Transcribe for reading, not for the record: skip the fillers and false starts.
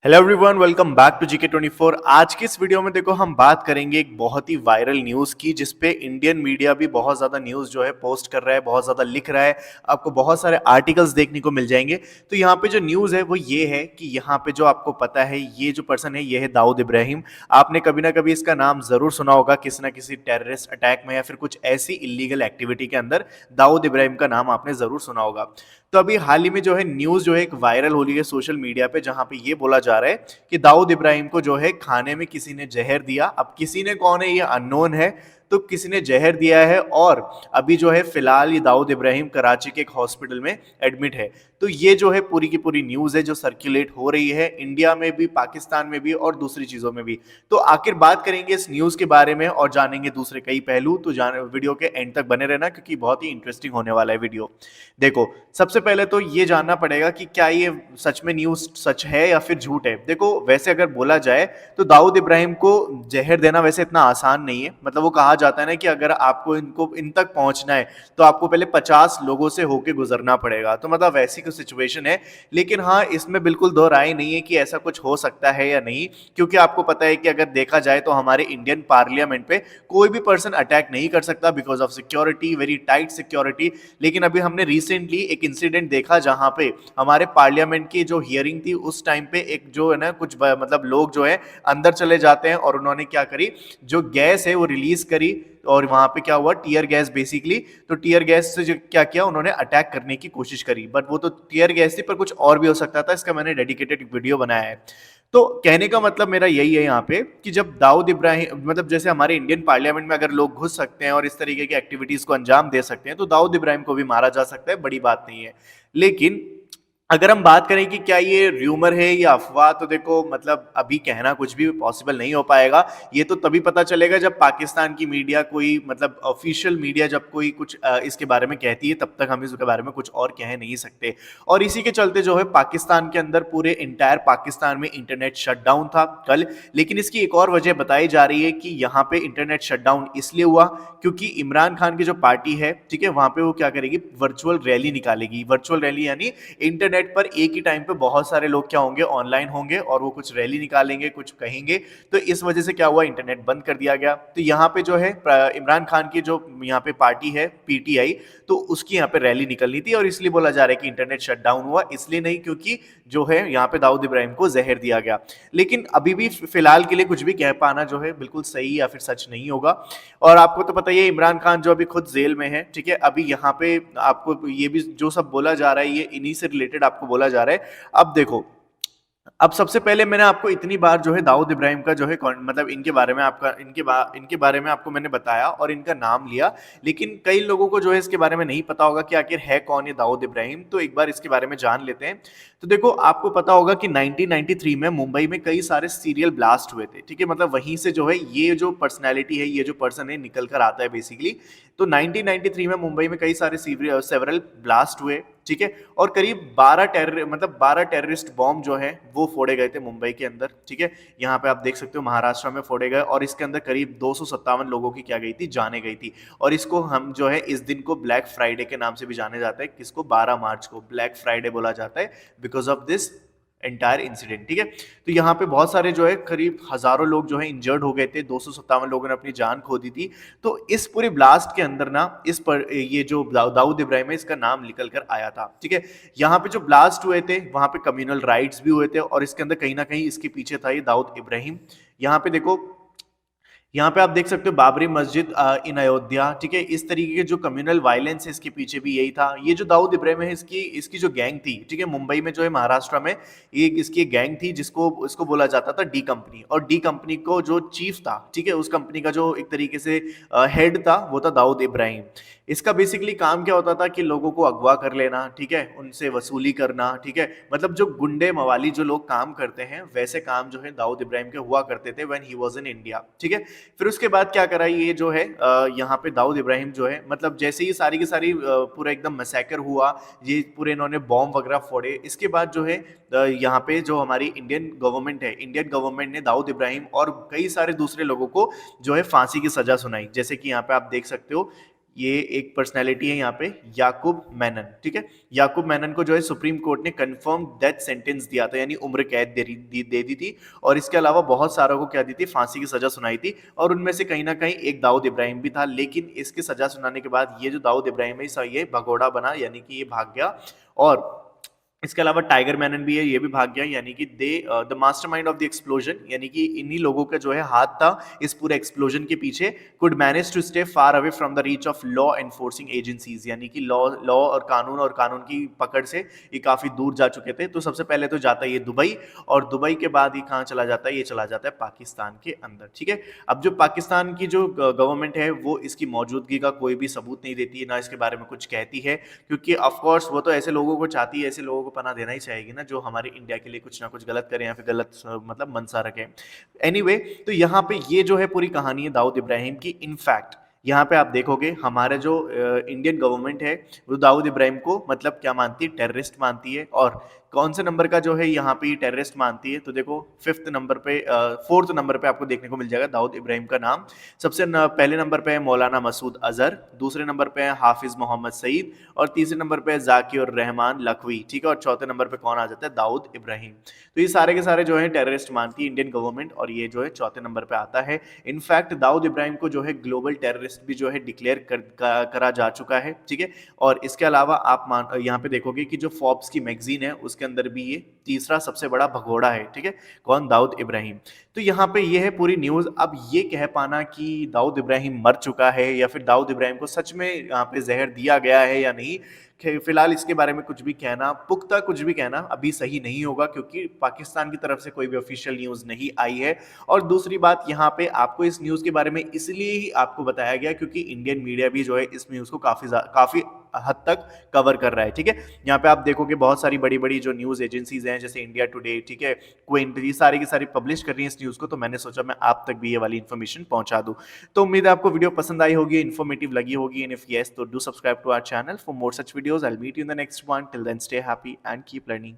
Hello everyone, welcome back to GK24। आज की इस वीडियो में देखो हम बात करेंगे एक बहुत ही वायरल न्यूज़ की, जिसपे इंडियन मीडिया भी बहुत ज़्यादा न्यूज़ जो है पोस्ट कर रहा है, बहुत ज़्यादा लिख रहा है। आपको बहुत सारे आर्टिकल्स देखने को मिल जाएंगे। तो यहाँ पे जो न्यूज़ है वो ये है कि यहाँ पे जो आपको पता है, ये जो पर्सन है ये है दाऊद इब्राहिम। आपने कभी ना कभी इसका नाम ज़रूर सुना होगा किसी ना किसी टेररिस्ट अटैक में या फिर कुछ ऐसी इलीगल एक्टिविटी के अंदर दाऊद इब्राहिम का नाम आपने ज़रूर सुना होगा। तो अभी हाल ही में जो है न्यूज़ जो है एक वायरल हो रही है सोशल मीडिया पे, जहाँ पे ये बोला जा रहा है कि दाऊद इब्राहिम को जो है खाने में किसी ने जहर दिया। अब किसी ने कौन है ये अननोन है, तो किसी ने जहर दिया है और अभी जो है फिलहाल ये दाऊद इब्राहिम कराची के एक हॉस्पिटल में एडमिट है। तो ये जो है पूरी की पूरी न्यूज़ है जो सर्कुलेट हो रही है इंडिया में भी, पाकिस्तान में भी और दूसरी चीज़ों में भी। तो आखिर बात करेंगे इस न्यूज़ के बारे में और जानेंगे दूसरे कई पहलू। तो वीडियो के एंड तक बने रहना, क्योंकि बहुत ही इंटरेस्टिंग होने वाला है वीडियो। देखो, सबसे पहले तो ये जानना पड़ेगा कि क्या ये सच में न्यूज़ सच है या फिर झूठ है। देखो, वैसे अगर बोला जाए तो दाऊद इब्राहिम को जहर देना वैसे इतना आसान नहीं है। मतलब वो कहा जाता है ना कि अगर आपको इनको इन तक पहुंचना है तो आपको पहले 50 लोगों से होके गुजरना पड़ेगा। तो मतलब वैसी कुछ सिचुएशन है। लेकिन हाँ, इसमें बिल्कुल दो राय नहीं है कि ऐसा कुछ हो सकता है या नहीं, क्योंकि आपको पता है कि अगर देखा जाए तो हमारे इंडियन पार्लियामेंट पे कोई भी पर्सन अटैक नहीं कर सकता because of security, very tight security. लेकिन अभी हमने रिसेंटली एक इंसिडेंट देखा जहां पे हमारे पार्लियामेंट की जो हियरिंग थी उस टाइम पे एक जो है ना कुछ मतलब लोग जो है अंदर चले जाते हैं और उन्होंने क्या करी, जो गैस है वो रिलीज करी। और वहां पे क्या हुआ, टीयर गैस बेसिकली। तो टीयर गैस से जो क्या किया, उन्होंने अटैक करने की कोशिश करी, बट वो तो टीयर गैस थी, पर कुछ और भी हो सकता था। इसका मैंने डेडिकेटेड वीडियो बनाया है। तो कहने का मतलब मेरा यही है यहाँ पे कि जब दाऊद इब्राहिम, मतलब जैसे हमारे इंडियन पार्लियामेंट में अगर लोग घुस सकते हैं और इस तरीके की एक्टिविटीज को अंजाम दे सकते हैं, तो दाऊद इब्राहिम को भी मारा जा सकता है, बड़ी बात नहीं है। लेकिन अगर हम बात करें कि क्या ये र्यूमर है या अफवाह, तो देखो मतलब अभी कहना कुछ भी पॉसिबल नहीं हो पाएगा। ये तो तभी पता चलेगा जब पाकिस्तान की मीडिया, कोई मतलब ऑफिशियल मीडिया जब कोई कुछ इसके बारे में कहती है, तब तक हम इसके बारे में कुछ और कह नहीं सकते। और इसी के चलते जो है पाकिस्तान के अंदर, पूरे इंटायर पाकिस्तान में इंटरनेट शटडाउन था कल। लेकिन इसकी एक और वजह बताई जा रही है कि यहाँ पे इंटरनेट शटडाउन इसलिए हुआ क्योंकि इमरान खान की जो पार्टी है, ठीक है, वहां पे वो क्या करेगी, वर्चुअल रैली निकालेगी। वर्चुअल रैली यानी इंटरनेट पर एक ही टाइम पे बहुत सारे लोग क्या होंगे, ऑनलाइन होंगे और वो कुछ रैली निकालेंगे, कुछ कहेंगे। तो इस वजह से क्या हुआ, इंटरनेट बंद कर दिया गया। तो यहाँ पे जो है इमरान खान की जो यहाँ पे पार्टी है पीटीआई, तो उसकी यहाँ पे रैली निकलनी थी और इसलिए बोला जा रहा है कि इंटरनेट शटडाउन हुआ, इसलिए नहीं क्योंकि जो है यहाँ पे दाऊद इब्राहिम को जहर दिया गया। लेकिन अभी भी फिलहाल के लिए कुछ भी कह पाना जो है बिल्कुल सही या फिर सच नहीं होगा। और आपको तो पता ही है इमरान खान जो अभी खुद जेल में है, ठीक है। अभी यहाँ पे आपको ये भी जो सब बोला जा रहा है, ये इन्हीं से रिलेटेड आपको बोला जा रहा है। अब देखो, अब सबसे पहले मैंने आपको इतनी बार जो है दाऊद इब्राहिम का जो है मतलब इनके बारे में इनके बारे में आपको मैंने बताया और इनका नाम लिया। लेकिन कई लोगों को जो है इसके बारे में नहीं पता होगा कि आखिर है कौन ये दाऊद इब्राहिम। तो एक बार इसके बारे में जान लेते हैं। तो देखो, आपको पता होगा कि 1993 में मुंबई में कई सारे सीरियल ब्लास्ट हुए थे, ठीक है। मतलब वहीं से जो है ये जो पर्सनैलिटी है, ये जो पर्सन है, निकल कर आता है बेसिकली। तो 1993 में मुंबई में कई सारे सेवरल ब्लास्ट हुए, ठीक है। और करीब 12 टेररिस्ट बॉम्ब जो है वो फोड़े गए थे मुंबई के अंदर, ठीक है। यहाँ पे आप देख सकते हो महाराष्ट्र में फोड़े गए और इसके अंदर करीब 257 लोगों की क्या गई थी, जाने गई थी। और इसको हम जो है इस दिन को ब्लैक फ्राइडे के नाम से भी जाने जाता है। किसको, 12 मार्च को ब्लैक फ्राइडे बोला जाता है because of this entire incident, ठीक है। तो यहाँ पे बहुत सारे जो है करीब हजारों लोग जो है इंजर्ड हो गए थे, 257 लोगों ने अपनी जान खो दी थी। तो इस पूरे ब्लास्ट के अंदर ना इस पर ये जो दाऊद इब्राहिम है, इसका नाम निकल कर आया था, ठीक है। यहाँ पे जो ब्लास्ट हुए थे वहां पे कम्युनल राइट्स भी हुए थे और इसके अंदर कहीं ना कहीं इसके पीछे था ये दाऊद इब्राहिम। यहाँ पे देखो, यहाँ पे आप देख सकते हो बाबरी मस्जिद इन अयोध्या, ठीक है। इस तरीके के जो कम्युनल वायलेंस है, इसके पीछे भी यही था। ये जो दाऊद इब्राहिम है, इसकी इसकी जो गैंग थी, ठीक है, मुंबई में जो है महाराष्ट्र में, ये इसकी एक गैंग थी जिसको इसको बोला जाता था डी कंपनी। और डी कंपनी को जो चीफ था, ठीक है, उस कंपनी का जो एक तरीके से हेड था, वो था दाऊद इब्राहिम। इसका बेसिकली काम क्या होता था कि लोगों को अगवा कर लेना, ठीक है, उनसे वसूली करना, ठीक है। मतलब जो गुंडे मवाली जो लोग काम करते हैं, वैसे काम जो है दाऊद इब्राहिम के हुआ करते थे when he was in India, ठीक है। फिर उसके बाद क्या करा, ये जो है यहाँ पे दाऊद इब्राहिम जो है, मतलब जैसे ही सारी की सारी पूरा एकदम मैसेकर हुआ, ये पूरे इन्होंने बॉम्ब वगैरह फोड़े, इसके बाद जो है यहाँ पे जो हमारी इंडियन गवर्नमेंट है, इंडियन गवर्नमेंट ने दाऊद इब्राहिम और कई सारे दूसरे लोगों को जो है फांसी की सजा सुनाई। जैसे कि यहाँ पे आप देख सकते हो, ये एक पर्सनैलिटी है यहाँ पे, याकूब मेनन, ठीक है। याकूब मेनन को जो है सुप्रीम कोर्ट ने कंफर्म डेथ सेंटेंस दिया था, यानी उम्र कैद दे दी थी। और इसके अलावा बहुत सारों को क्या दी थी, फांसी की सजा सुनाई थी। और उनमें से कहीं ना कहीं एक दाऊद इब्राहिम भी था, लेकिन इसकी सजा सुनाने के बाद ये जो दाऊद इब्राहिम है ये भगोड़ा बना, यानी कि ये भाग गया। और इसके अलावा टाइगर मैनन भी है, ये भी भाग गया, यानी कि they the mastermind of the explosion, यानी कि इन्हीं लोगों का जो है हाथ था इस पूरे एक्सप्लोजन के पीछे, could manage to stay far away from the reach of law enforcing agencies, यानी कि लॉ और कानून की पकड़ से ये काफी दूर जा चुके थे। तो सबसे पहले तो जाता है ये दुबई, और दुबई के बाद ये कहाँ चला जाता है, ये चला जाता है पाकिस्तान के अंदर, ठीक है। अब जो पाकिस्तान की जो गवर्नमेंट है वो इसकी मौजूदगी का कोई भी सबूत नहीं देती है, ना इसके बारे में कुछ कहती है, क्योंकि ऑफकोर्स वो तो ऐसे लोगों को चाहती है, ऐसे लोगों को पना देना ही चाहेगी ना, जो हमारे इंडिया के लिए कुछ ना कुछ गलत करें या फिर गलत मतलब मनसा रखें। एनीवे, तो यहाँ पे ये जो है पूरी कहानी है दाऊद इब्राहिम की। इनफैक्ट यहाँ पे आप देखोगे हमारे जो इंडियन गवर्नमेंट है वो दाऊद इब्राहिम को मतलब क्या मानती है, टेररिस्ट मानती है। और कौन से नंबर का जो है यहाँ पे टेररिस्ट मानती है, तो देखो फिफ्थ नंबर पे, फोर्थ नंबर पे आपको देखने को मिल जाएगा दाऊद इब्राहिम का नाम। सबसे पहले नंबर पे है मौलाना मसूद अजहर, दूसरे नंबर पे है हाफिज मोहम्मद सईद, और तीसरे नंबर पे है जाकिर रहमान लखवी, ठीक है। और चौथे नंबर पे कौन आ जाता है, दाऊद इब्राहिम। तो ये सारे के सारे जो है टेररिस्ट मानती है इंडियन गवर्नमेंट, और ये जो है चौथे नंबर पे आता है। इनफैक्ट दाऊद इब्राहिम को जो है ग्लोबल टेररिस्ट भी जो है डिक्लेयर करा जा चुका है, ठीक है। और इसके अलावा आप यहाँ पे देखोगे कि जो फोर्ब्स की मैगजीन है उसके अंदर भी ये तीसरा सबसे बड़ा भगोड़ा है, ठीक है। कौन, दाऊद इब्राहिम। तो यहाँ पे ये है पूरी न्यूज। अब ये कह पाना कि दाऊद इब्राहिम मर चुका है या फिर दाऊद इब्राहिम को सच में यहाँ पे जहर दिया गया है या नहीं, फिलहाल इसके बारे में कुछ भी कहना, पुख्ता कुछ भी कहना अभी सही नहीं होगा, क्योंकि पाकिस्तान की तरफ से कोई भी ऑफिशियल न्यूज नहीं आई है। और दूसरी बात, यहाँ पे आपको इस न्यूज के बारे में इसलिए ही आपको बताया गया क्योंकि इंडियन मीडिया भी जो है इस न्यूज को काफी हद तक कवर कर रहा है, ठीक है। यहाँ पे आप देखोगे बहुत सारी बड़ी बड़ी जो न्यूज एजेंसीज हैं, जैसे इंडिया टुडे, ठीक है, क्विंट, ये सारी की सारी पब्लिश कर रही हैं इस न्यूज को। तो मैंने सोचा मैं आप तक भी ये वाली इन्फॉर्मेशन पहुंचा दूं। तो उम्मीद है आपको वीडियो पसंद आई होगी, इन्फॉर्मेटिव लगी होगी, एंड इफ यस तो do subscribe to our channel for more such videos. I will meet you in the next one. Till then stay happy and keep learning.